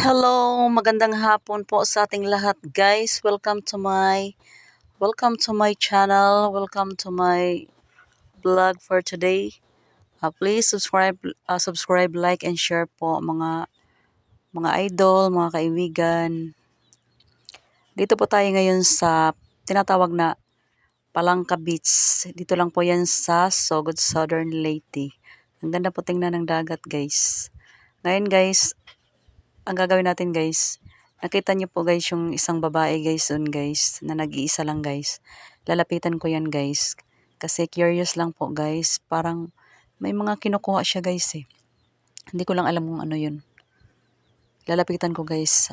Hello, magandang hapon po sa ating lahat, guys. Welcome to my channel. Welcome to my vlog for today. Please subscribe, like and share po mga idol, mga kaibigan. Dito po tayo ngayon sa tinatawag na Palangka Beach. Dito lang po 'yan sa Sogod, Southern Leyte. Ang ganda po tingnan ng dagat, guys. Ngayon, guys, ang gagawin natin, guys, nakita niyo po, guys, yung isang babae, guys, dun, guys, na nag-iisa lang, guys. Lalapitan ko yan, guys, kasi curious lang po, guys. Parang may mga kinukuha siya, guys, eh. Hindi ko lang alam kung ano yun. Lalapitan ko, guys.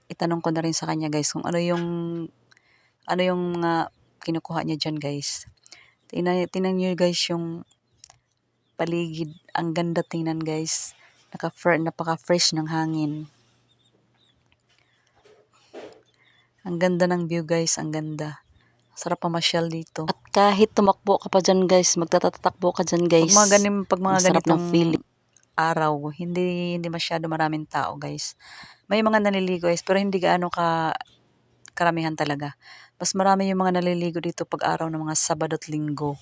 Itanong ko na rin sa kanya, guys, kung ano yung mga kinukuha niya dyan, guys. Tingnan niyo, guys, yung paligid. Ang ganda tingnan, guys. Napaka-fresh ng hangin. Ang ganda ng view, guys. Ang ganda. Sarap pamasyal dito. At kahit tumakbo ka pa dyan, guys, magtatatakbo ka dyan, guys. Pag mga ganitong feeling araw, hindi masyado maraming tao, guys. May mga naliligo, guys, pero hindi gaano karamihan talaga. Mas marami yung mga naliligo dito pag araw ng mga Sabado at Linggo.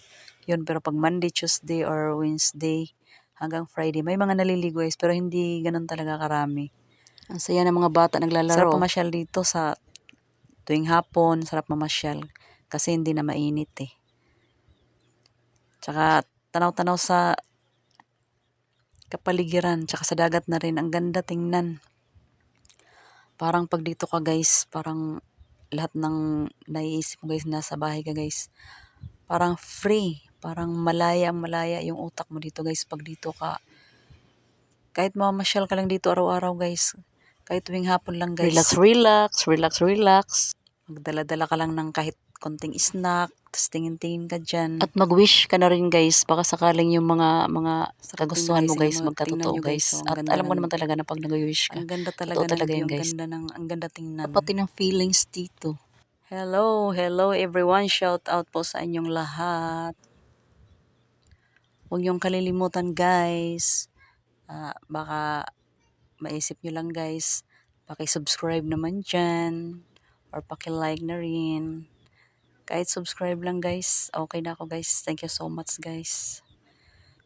Yun, pero pag Monday, Tuesday, or Wednesday, hanggang Friday, may mga naliligo, guys, pero hindi ganun talaga karami. Ang saya ng mga bata naglalaro. Sarap pamasyal dito sa tuwing hapon, sarap mamasyal. Kasi hindi na mainit, eh. Tsaka tanaw-tanaw sa kapaligiran, tsaka sa dagat na rin. Ang ganda tingnan. Parang pag dito ka, guys, parang lahat ng naiisip mo, guys, nasa bahay ka, guys. Parang free. Parang malaya yung utak mo dito, guys, pag dito ka. Kahit mamasyal ka lang dito araw-araw, guys. Kahit tuwing hapon lang, guys. Relax. Magdala-dala ka lang ng kahit konting snack, tapos tingin-tingin ka dyan. At mag-wish ka na rin, guys, baka sakaling yung mga kagustuhan mo, guys, magkatotoo, guys. At alam mo naman talaga na pag nag-wish ka, ang ganda talaga ng view, guys. Ang ganda tingnan. Pati ng feelings dito. Hello everyone. Shout out po sa inyong lahat. Huwag niyong kalilimutan, guys. Baka maisip nyo lang, guys, paki-subscribe naman dyan. Or paki-like na rin. Kahit subscribe lang, guys. Okay na ako, guys. Thank you so much, guys.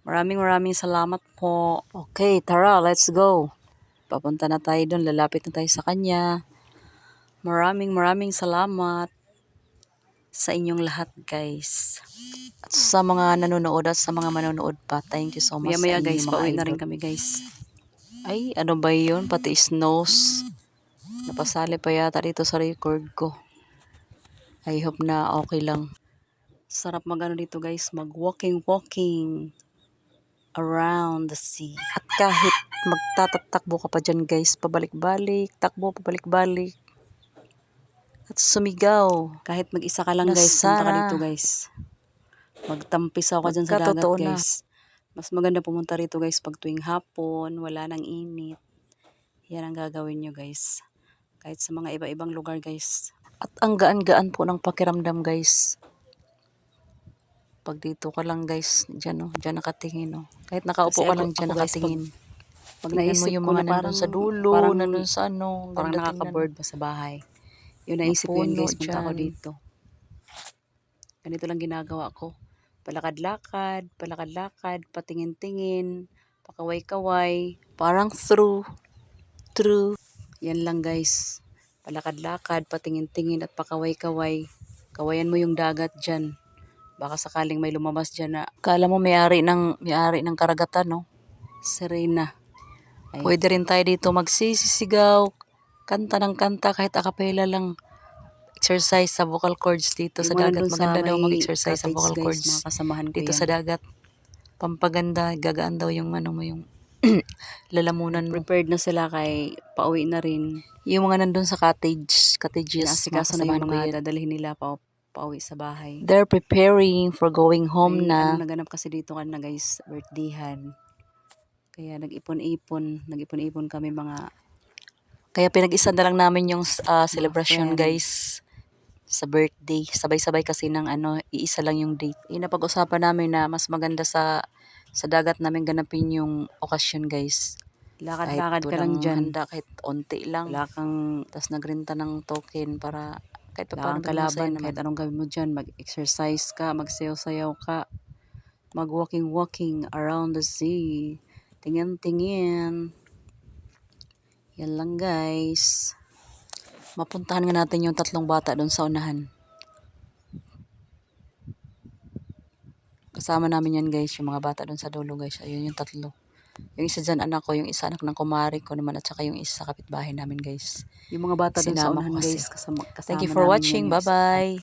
Maraming salamat po. Okay, tara, let's go. Papunta na tayo doon. Lalapit na tayo sa kanya. Maraming salamat sa inyong lahat, guys. At sa mga nanonood at sa mga manonood pa, thank you so much sa inyo, guys, mga pauwi na rin kami, guys. Ay, ano ba yun? Pati snows. Napasali pa yata dito sa record ko. I hope na okay lang. Sarap mag-ano dito, guys, mag-walking around the sea. At kahit magtatakbo ka pa dyan, guys, pabalik-balik, pabalik-balik. At sumigaw. Kahit mag-isa ka lang, guys, punta ka dito, guys. Magtampisaw ka dyan sa dagat, guys. Mas maganda pumunta rito, guys, pag tuwing hapon, wala nang init. Yan ang gagawin nyo, guys. Kahit sa mga iba-ibang lugar, guys. At ang gaan-gaan po ng pakiramdam, guys. Pag dito ka lang, guys, dyan nakatingin, no. Kahit nakaupo ka lang dyan nakatingin. Pag naisip mo yung mga nandun sa dulo, nandun sa ano, parang nakaka-board pa sa bahay. Yung naisip ko yun, guys, punta ako dito. Ganito lang ginagawa ko. Palakad-lakad, patingin-tingin, pakaway-kaway, parang through. Yan lang, guys. Palakad-lakad, patingin-tingin at pakaway-kaway. Kawayan mo yung dagat dyan. Baka sakaling may lumabas dyan na kala mo may-ari ng karagatan, no? Serena. Ay, pwede rin tayo dito magsisisigaw, kanta ng kanta kahit a cappella lang. Exercise sa vocal cords dito sa dagat. Maganda daw mag-exercise sa vocal cords dito sa dagat. Pampaganda, gagaan daw yung ano mo, yung lalamunan mo. Prepared na sila kay pauwi na rin. Yung mga nandun sa cottages, asikaso na yung mga dadalhin nila pauwi sa bahay. They're preparing for going home na. Naganap kasi dito na, guys, birthdayhan. Kaya nag-ipon-ipon kami mga. Kaya pinag-isa na lang namin yung celebration, guys, sa birthday. Sabay-sabay kasi ng iisa lang yung date. Napag-usapan namin na mas maganda sa dagat namin ganapin yung okasyon, guys. Lakad-lakad ka lang dyan. Handa kahit onti lang. Wala kang Tapos nagrenta ng token para kahit pa wala paano kang maging masaya kalaban. naman. Kahit anong gawin mo dyan, mag-exercise ka, magsayaw-sayaw ka, mag-walking around the sea. Tingin-tingin. Yan lang guys. Mapuntahan nga natin yung 3 bata doon sa unahan. Kasama namin yan guys, yung mga bata doon sa dulo guys. Ayun yung 3. Yung isa dyan anak ko, yung isa anak ng kumari ko naman, at saka yung isa sa kapitbahay namin guys. Yung mga bata doon sa unahan guys, kasama Thank you for namin yan, watching. yung isa. Bye-bye.